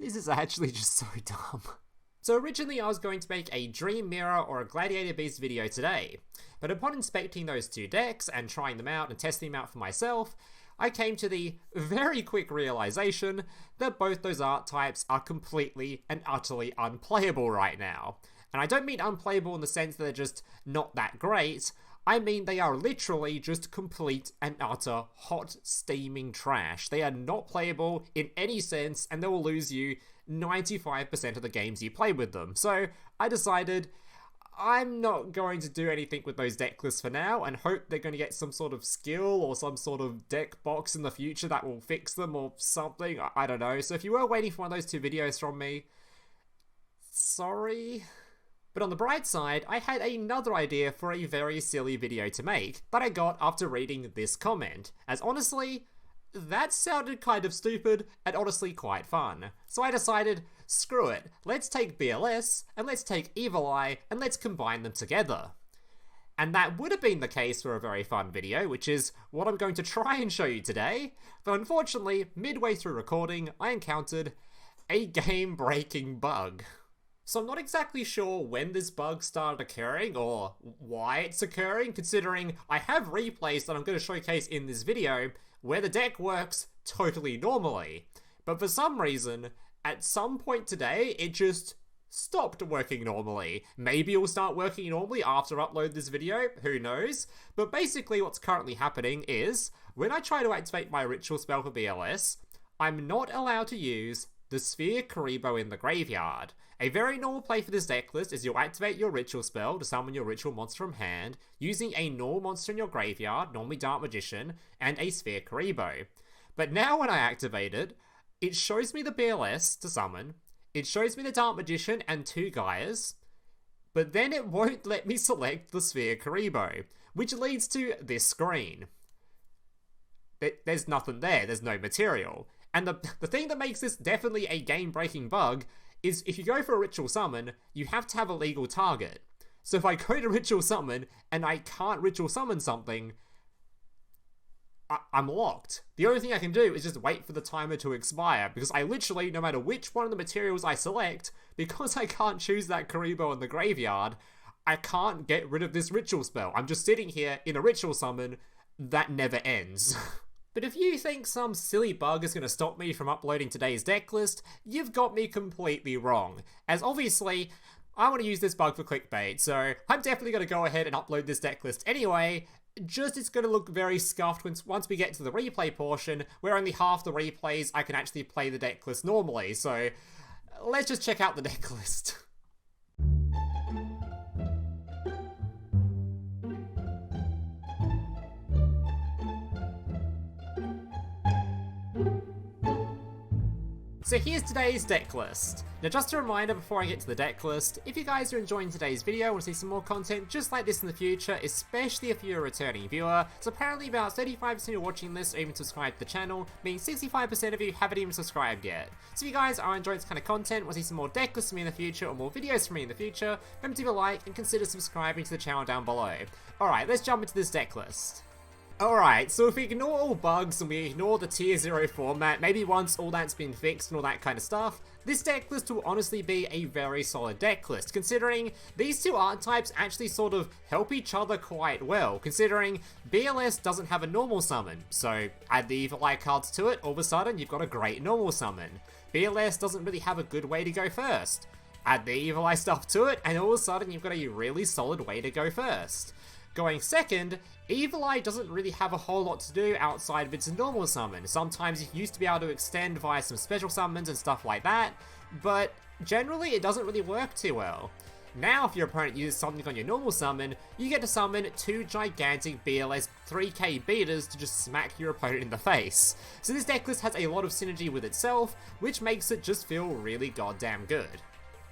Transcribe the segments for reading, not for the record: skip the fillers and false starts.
This is actually just so dumb. So originally I was going to make a Dream Mirror or a Gladiator Beast video today, but upon inspecting those two decks and trying them out and testing them out for myself, I came to the very quick realization that both those art types are completely and utterly unplayable right now. And I don't mean unplayable in the sense that they're just not that great, I mean they are literally just complete and utter hot steaming trash. They are not playable in any sense and they will lose you 95% of the games you play with them. So I decided I'm not going to do anything with those deck lists for now and hope they're going to get some sort of skill or some sort of deck box in the future that will fix them or something. I don't know. So if you were waiting for one of those two videos from me, sorry. But on the bright side, I had another idea for a very silly video to make that I got after reading this comment, as honestly, that sounded kind of stupid and honestly quite fun. So I decided, screw it, let's take BLS and let's take Evil Eye and let's combine them together. And that would have been the case for a very fun video, which is what I'm going to try and show you today, but unfortunately, midway through recording, I encountered a game-breaking bug. So I'm not exactly sure when this bug started occurring or why it's occurring, considering I have replays that I'm going to showcase in this video where the deck works totally normally. But for some reason, at some point today, it just stopped working normally. Maybe it will start working normally after I upload this video, who knows? But basically what's currently happening is, when I try to activate my ritual spell for BLS, I'm not allowed to use the Sphere Karibo in the graveyard. A very normal play for this deck list is you'll activate your ritual spell to summon your ritual monster from hand, using a normal monster in your graveyard, normally Dark Magician, and a Sphere Karibo. But now when I activate it, it shows me the BLS to summon, it shows me the Dark Magician and two Gaias, but then it won't let me select the Sphere Karibo, which leads to this screen. There's nothing there, there's no material. And the thing that makes this definitely a game-breaking bug is if you go for a ritual summon, you have to have a legal target. So if I go to ritual summon and I can't ritual summon something, I'm locked. The only thing I can do is just wait for the timer to expire, because I literally, no matter which one of the materials I select, because I can't choose that Karibo in the graveyard, I can't get rid of this ritual spell. I'm just sitting here in a ritual summon that never ends. But if you think some silly bug is going to stop me from uploading today's deck list, you've got me completely wrong. As obviously, I want to use this bug for clickbait, so I'm definitely going to go ahead and upload this deck list anyway, just it's going to look very scuffed once we get to the replay portion, where only half the replays I can actually play the deck list normally, so let's just check out the deck list. So here's today's deck list. Now just a reminder before I get to the deck list, if you guys are enjoying today's video and want to see some more content just like this in the future, especially if you're a returning viewer, so apparently about 35% of you watching this are even subscribed to the channel, meaning 65% of you haven't even subscribed yet. So if you guys are enjoying this kind of content, want to see some more deck lists from me in the future or more videos from me in the future, remember to leave a like and consider subscribing to the channel down below. Alright, let's jump into this deck list. Alright, so if we ignore all bugs and we ignore the tier 0 format, maybe once all that's been fixed and all that kind of stuff, this deck list will honestly be a very solid deck list, considering these two art types actually sort of help each other quite well, considering BLS doesn't have a normal summon, so add the Evil Eye cards to it, all of a sudden you've got a great normal summon. BLS doesn't really have a good way to go first. Add the Evil Eye stuff to it, and all of a sudden you've got a really solid way to go first. Going second, Evil Eye doesn't really have a whole lot to do outside of its normal summon. Sometimes you used to be able to extend via some special summons and stuff like that, but generally it doesn't really work too well. Now if your opponent uses something on your normal summon, you get to summon two gigantic BLS 3k beaters to just smack your opponent in the face. So this deck list has a lot of synergy with itself, which makes it just feel really goddamn good.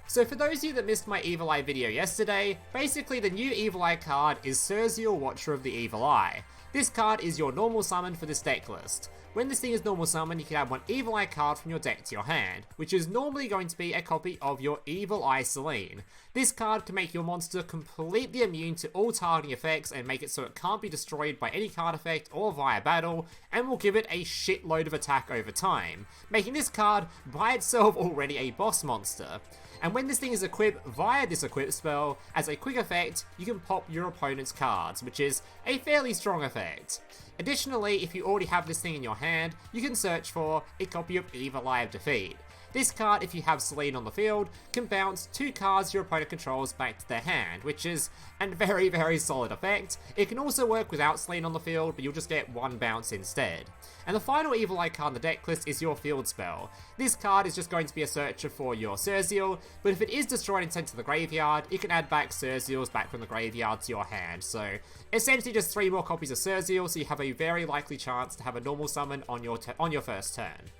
So for those of you that missed my Evil Eye video yesterday, basically the new Evil Eye card is Serziel, Watcher of the Evil Eye. This card is your normal summon for this deck list. When this thing is normal summon, you can add one Evil Eye card from your deck to your hand, which is normally going to be a copy of your Evil Eye Selene. This card can make your monster completely immune to all targeting effects and make it so it can't be destroyed by any card effect or via battle, and will give it a shitload of attack over time, making this card by itself already a boss monster. And when this thing is equipped via this equip spell, as a quick effect, you can pop your opponent's cards, which is a fairly strong effect. Additionally, if you already have this thing in your hand, you can search for a copy of Evil Eye of Defeat. This card, if you have Selene on the field, can bounce 2 cards your opponent controls back to their hand, which is a very, very solid effect. It can also work without Selene on the field, but you'll just get 1 bounce instead. And the final Evil Eye card in the deck list is your field spell. This card is just going to be a searcher for your Serziel, but if it is destroyed and sent to the graveyard, you can add back Serziels back from the graveyard to your hand. So essentially just 3 more copies of Serziel, so you have a very likely chance to have a normal summon on your first turn.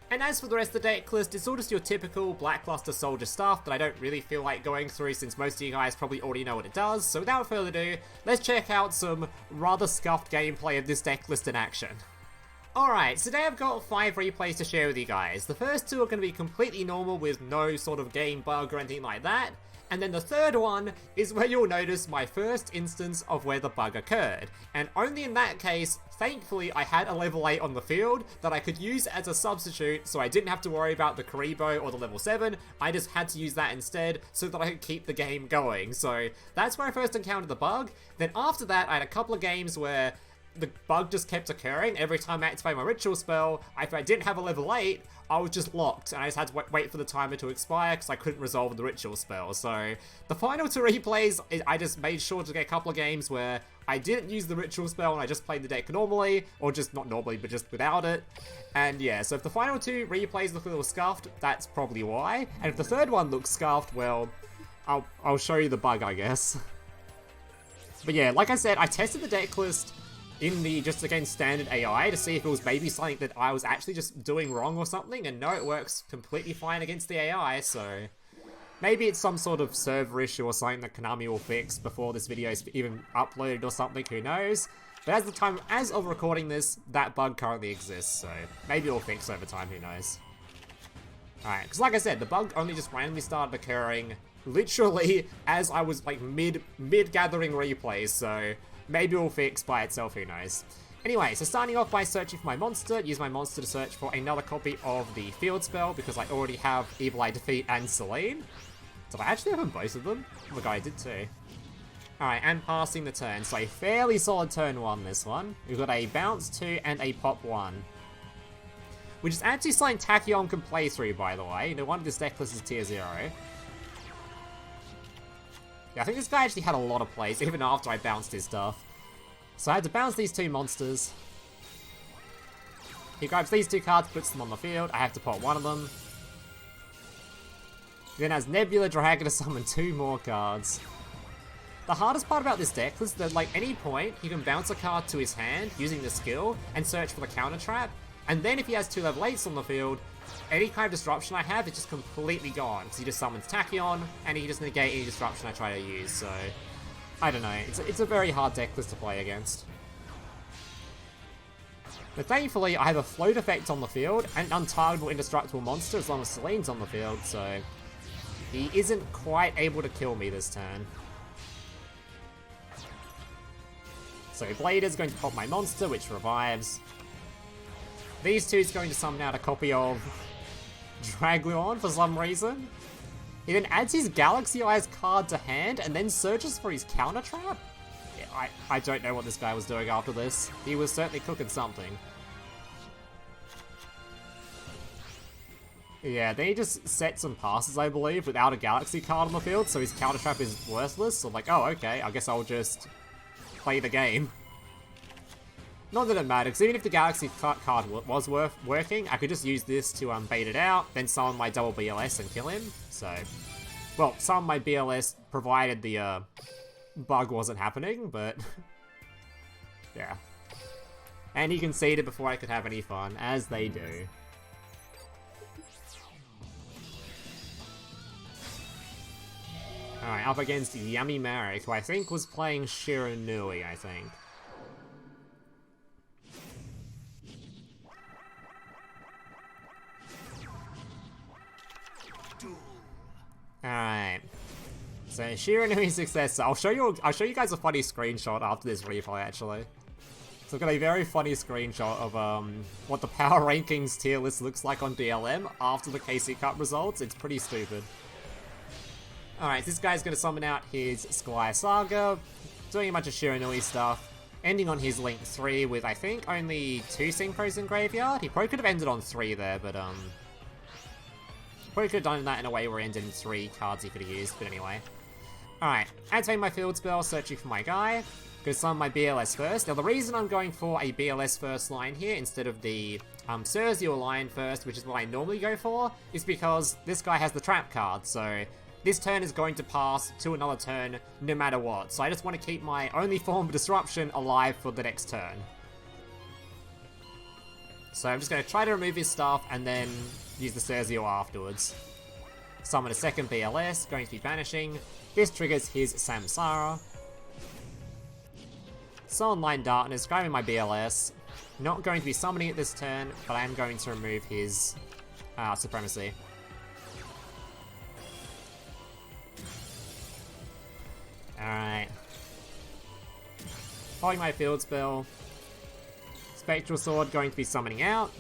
And as for the rest of the deck list, it's all just your typical Blackluster Soldier stuff that I don't really feel like going through since most of you guys probably already know what it does, so without further ado, let's check out some rather scuffed gameplay of this deck list in action. Alright, so today I've got 5 replays to share with you guys. The first 2 are going to be completely normal with no sort of game bug or anything like that. And then the third one is where you'll notice my first instance of where the bug occurred. And only in that case, thankfully, I had a level 8 on the field that I could use as a substitute, so I didn't have to worry about the Karibo or the level 7. I just had to use that instead so that I could keep the game going. So that's where I first encountered the bug. Then after that, I had a couple of games where the bug just kept occurring. Every time I activated my ritual spell, if I didn't have a level 8, I was just locked, and I just had to wait for the timer to expire because I couldn't resolve the ritual spell. So the final 2 replays, I just made sure to get a couple of games where I didn't use the ritual spell and I just played the deck normally, or just not normally, but just without it. And yeah, so if the final 2 replays look a little scuffed, that's probably why. And if the third one looks scuffed, well, I'll show you the bug, I guess. But yeah, like I said, I tested the deck list in the just against standard AI to see if it was maybe something that I was actually just doing wrong or something, and no, it works completely fine against the AI, so maybe it's some sort of server issue or something that Konami will fix before this video is even uploaded or something, who knows. But as of recording this, that bug currently exists, so maybe it'll fix over time, who knows. Alright, because like I said, the bug only just randomly started occurring literally as I was like mid-gathering replays, so maybe it will fix by itself, who knows. Anyway, so starting off by searching for my monster, use my monster to search for another copy of the field spell because I already have Evil Eye Defeat and Selene. Did I actually have both of them? Oh my god, I did too. Alright, and passing the turn. So a fairly solid turn 1 this one. We've got a bounce 2 and a pop 1. Which is actually something Tachyon can play through, by the way. No wonder this deck list is tier 0. Yeah, I think this guy actually had a lot of plays, even after I bounced his stuff. So I had to bounce these 2 monsters. He grabs these 2 cards, puts them on the field. I have to pop 1 of them. He then has Nebula Dragon to summon 2 more cards. The hardest part about this deck is that, like, any point, he can bounce a card to his hand using the skill and search for the counter trap. And then if he has 2 level 8s on the field, any kind of disruption I have is just completely gone, because he just summons Tachyon, and he just negate any disruption I try to use, so I don't know, it's a very hard deck list to play against. But thankfully, I have a float effect on the field, and an untargetable indestructible monster as long as Selene's on the field, so he isn't quite able to kill me this turn. So Blade is going to pop my monster, which revives. These 2 is going to summon out a copy of Dragluon for some reason. He then adds his Galaxy Eyes card to hand and then searches for his counter trap? Yeah, I don't know what this guy was doing after this. He was certainly cooking something. Yeah, then he just sets some passes, I believe, without a Galaxy card on the field, so his counter trap is worthless. So I'm like, oh, okay, I guess I'll just play the game. Not that it matters, because even if the Galaxy card was working, I could just use this to bait it out, then summon my double BLS and kill him. So, well, summon my BLS provided the bug wasn't happening, but yeah. And he conceded before I could have any fun, as they do. Alright, up against Yummy Marek, who I think was playing Shiranui, I think. Alright. So Shiranui successor. I'll show you guys a funny screenshot after this replay actually. So I've got a very funny screenshot of what the power rankings tier list looks like on DLM after the KC Cup results. It's pretty stupid. Alright, this guy's gonna summon out his Sky Saga, doing a bunch of Shiranui stuff, ending on his Link 3 with I think only 2 Synchros in Graveyard. He probably could have ended on 3 there, but probably could have done that in a way where he ended in 3 cards he could have used, but anyway. Alright, activate my field spell, searching for my guy. Gonna summon my BLS first. Now the reason I'm going for a BLS first line here instead of the Serziel line first, which is what I normally go for, is because this guy has the trap card, so this turn is going to pass to another turn no matter what. So I just want to keep my only form of disruption alive for the next turn. So I'm just going to try to remove his stuff and then use the Serziel afterwards. Summon a second BLS, going to be banishing. This triggers his Samsara. Summon Line Darkness, grabbing my BLS. Not going to be summoning it this turn, but I am going to remove his Supremacy. Alright. Holding my field spell. Spectral Sword going to be summoning out.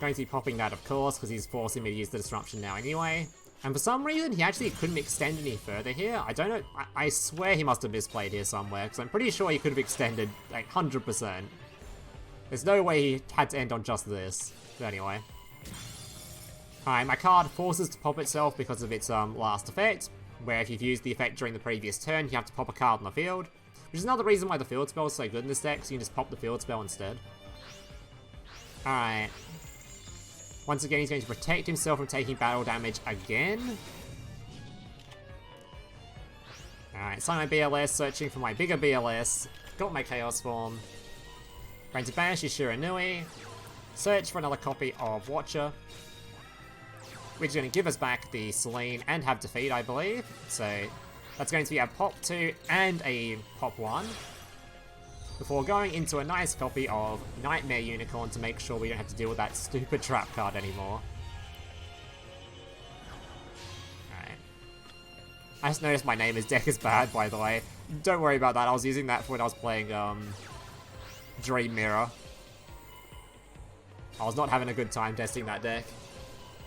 Going to be popping that, of course, because he's forcing me to use the disruption now anyway. And for some reason, he actually couldn't extend any further here. I don't know. I swear he must have misplayed here somewhere, because I'm pretty sure he could have extended like 100%. There's no way he had to end on just this. But anyway. Alright, my card forces to pop itself because of its last effect, where if you've used the effect during the previous turn, you have to pop a card on the field. Which is another reason why the field spell is so good in this deck, so you can just pop the field spell instead. Alright. Once again, he's going to protect himself from taking battle damage again. Alright, summon my BLS, searching for my bigger BLS. Got my Chaos form. Going to banish his Shiranui. Search for another copy of Watcher. Which is going to give us back the Selene and have defeat, I believe. So that's going to be a pop 2 and a pop 1. Before going into a nice copy of Knightmare Unicorn to make sure we don't have to deal with that stupid trap card anymore. Alright. I just noticed my name is deck is bad, by the way. Don't worry about that, I was using that for when I was playing Dream Mirror. I was not having a good time testing that deck.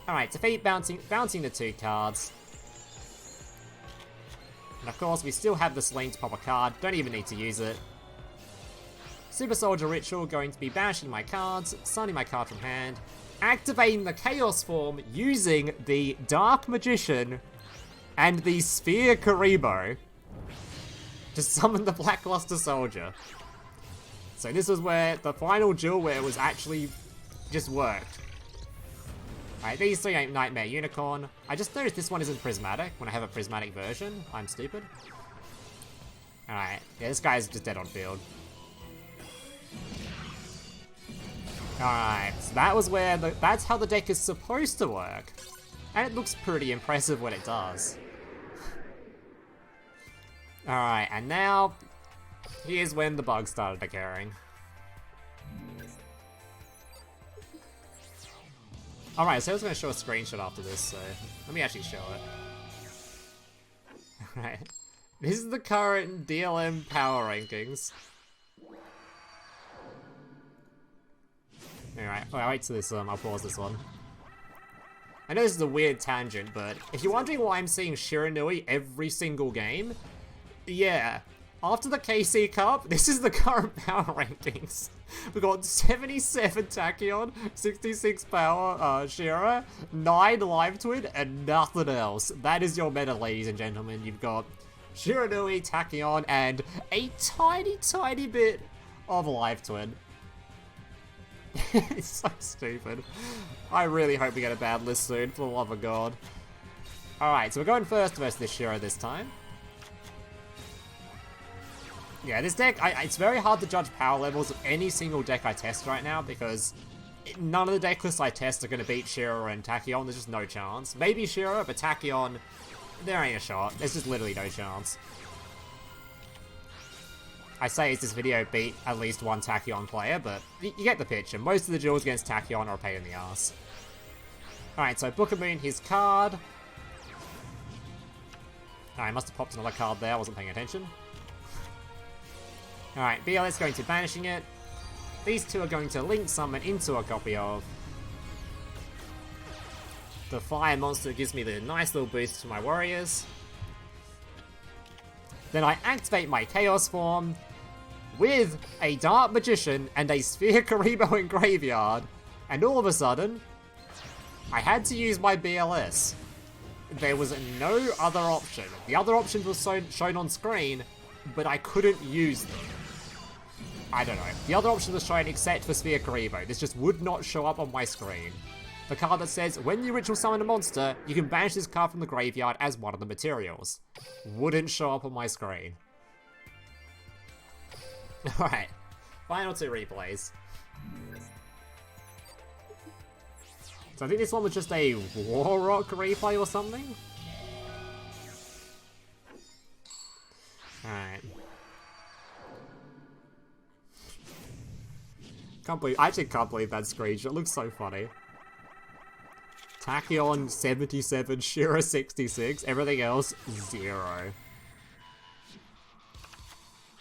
Alright, defeat bouncing the 2 cards. And of course, we still have the Selene to pop a card, don't even need to use it. Super Soldier Ritual, going to be banishing my cards, summoning my card from hand, activating the Chaos form using the Dark Magician and the Sphere Karibo to summon the Blackluster Soldier. So this was where the final duel where it was actually just worked. Alright, these 3 ain't Knightmare Unicorn. I just noticed this one isn't prismatic when I have a prismatic version. I'm stupid. Alright, yeah, this guy's just dead on field. Alright, so that was where that's how the deck is supposed to work. And it looks pretty impressive when it does. Alright, and now, here's when the bugs started occurring. Alright, so I was going to show a screenshot after this, so let me actually show it. Alright, this is the current DLM power rankings. Alright, I'll wait till this, I'll pause this one. I know this is a weird tangent, but if you're wondering why I'm seeing Shiranui every single game, yeah, after the KC Cup, this is the current power rankings. We've got 77 Tachyon, 66 power Shira, 9 Live Twin, and nothing else. That is your meta, ladies and gentlemen. You've got Shiranui, Tachyon, and a tiny bit of Live Twin. It's so stupid. I really hope we get a bad list soon, for the love of God. Alright, so we're going first versus this Shiro this time. Yeah, this deck, it's very hard to judge power levels of any single deck I test right now, because none of the deck lists I test are going to beat Shiro and Tachyon. There's just no chance. Maybe Shiro, but Tachyon, there ain't a shot. There's just literally no chance. I say this video beat at least one Tachyon player, but you get the picture. Most of the duels against Tachyon are a pain in the ass. Alright, so Book of Moon, his card. I must have popped another card there, I wasn't paying attention. Alright, BLS going to banishing it. These two are going to link summon into a copy of. The fire monster gives me the nice little boost to my warriors. Then I activate my Chaos form with a Dark Magician and a Sphere Karibo in graveyard. And all of a sudden, I had to use my BLS. There was no other option. The other options were shown on screen, but I couldn't use them. I don't know. The other option was shown except for Sphere Karibo. This just would not show up on my screen. The card that says, when you ritual summon a monster, you can banish this card from the graveyard as one of the materials. Wouldn't show up on my screen. Alright. Final two replays. So I think this one was just a War Rock replay or something? Alright. I actually can't believe that screenshot. It looks so funny. Tachyon 77, Shira 66, everything else 0. Alright.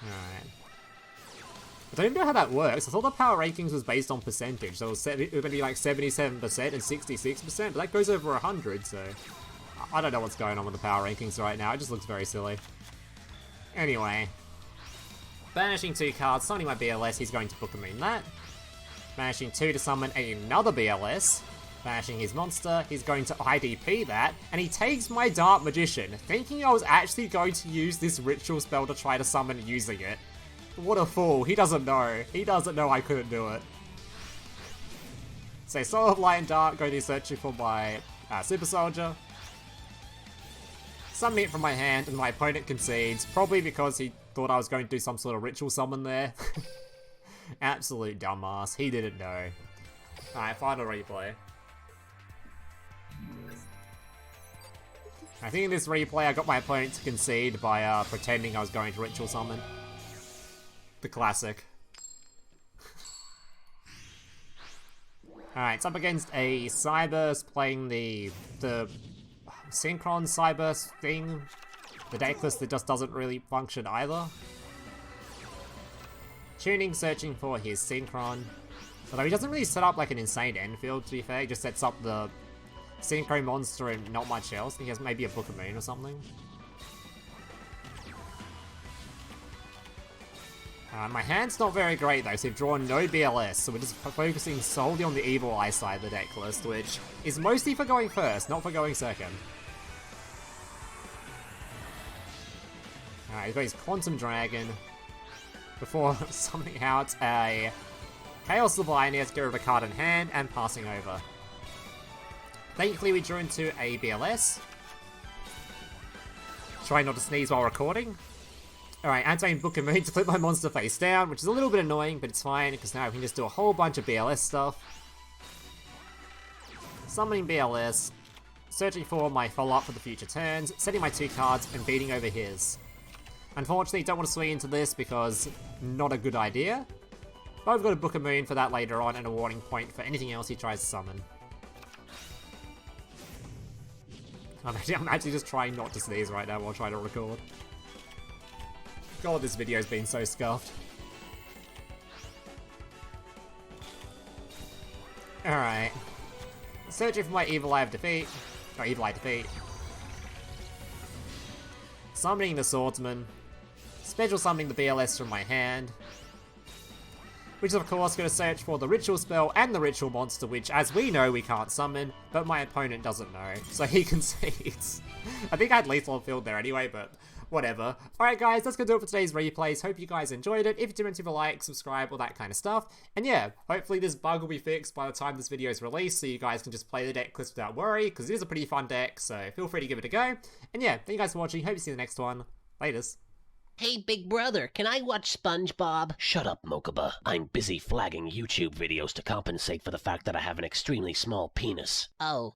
I don't even know how that works. I thought the power rankings was based on percentage, so it was going to be like 77% and 66%, but that goes over 100, so... I don't know what's going on with the power rankings right now, it just looks very silly. Anyway. Banishing 2 cards, summoning my BLS, he's going to Book of Moon that. Banishing 2 to summon another BLS. Banishing his monster, he's going to IDP that, and he takes my Dark Magician, thinking I was actually going to use this ritual spell to try to summon using it. What a fool, he doesn't know. He doesn't know I couldn't do it. So Soul of Light and Dark, going to be searching for my Super Soldier. Summoning it from my hand, and my opponent concedes, probably because he thought I was going to do some sort of ritual summon there. Absolute dumbass, he didn't know. Alright, final replay. I think in this replay I got my opponent to concede by pretending I was going to ritual summon. The classic. Alright, it's up against a Cyburst playing the Synchron Cyburst thing. The deck list that just doesn't really function either. Tuning, searching for his Synchron. Although he doesn't really set up like an insane end field, to be fair. He just sets up the Synchro monster and not much else. I think he has maybe a Book of Moon or something. My hand's not very great though, so we've drawn no BLS, so we're just focusing solely on the Evil Eye side of the deck list, which is mostly for going first, not for going second. Alright, he's got his Quantum Dragon, before summoning out a Chaos Divine, he has to get rid of a card in hand and passing over. Thankfully we drew into a BLS. Trying not to sneeze while recording. Alright, activating Book of Moon to flip my monster face down, which is a little bit annoying, but it's fine, because now we can just do a whole bunch of BLS stuff. Summoning BLS, searching for my follow-up for the future turns, setting my 2 cards, and beating over his. Unfortunately, don't want to swing into this because not a good idea. But I've got a Book of Moon for that later on, and a warning point for anything else he tries to summon. I'm actually just trying not to sneeze right now while trying to record. God, this video's been so scuffed. Alright. Searching for my Evil Eye of Defeat. Or Evil Eye Defeat. Summoning the Swordsman. Special summoning the BLS from my hand. Which is of course going to search for the Ritual spell and the Ritual monster, which as we know we can't summon, but my opponent doesn't know, so he concedes. I think I had lethal field there anyway, but whatever. Alright guys, that's going to do it for today's replays. Hope you guys enjoyed it. If you did, leave a like, subscribe, all that kind of stuff. And yeah, hopefully this bug will be fixed by the time this video is released, so you guys can just play the deck list without worry, because it is a pretty fun deck, so feel free to give it a go. And yeah, thank you guys for watching. Hope you see you in the next one. Laters. Hey, big brother, can I watch SpongeBob? Shut up, Mokuba. I'm busy flagging YouTube videos to compensate for the fact that I have an extremely small penis. Oh.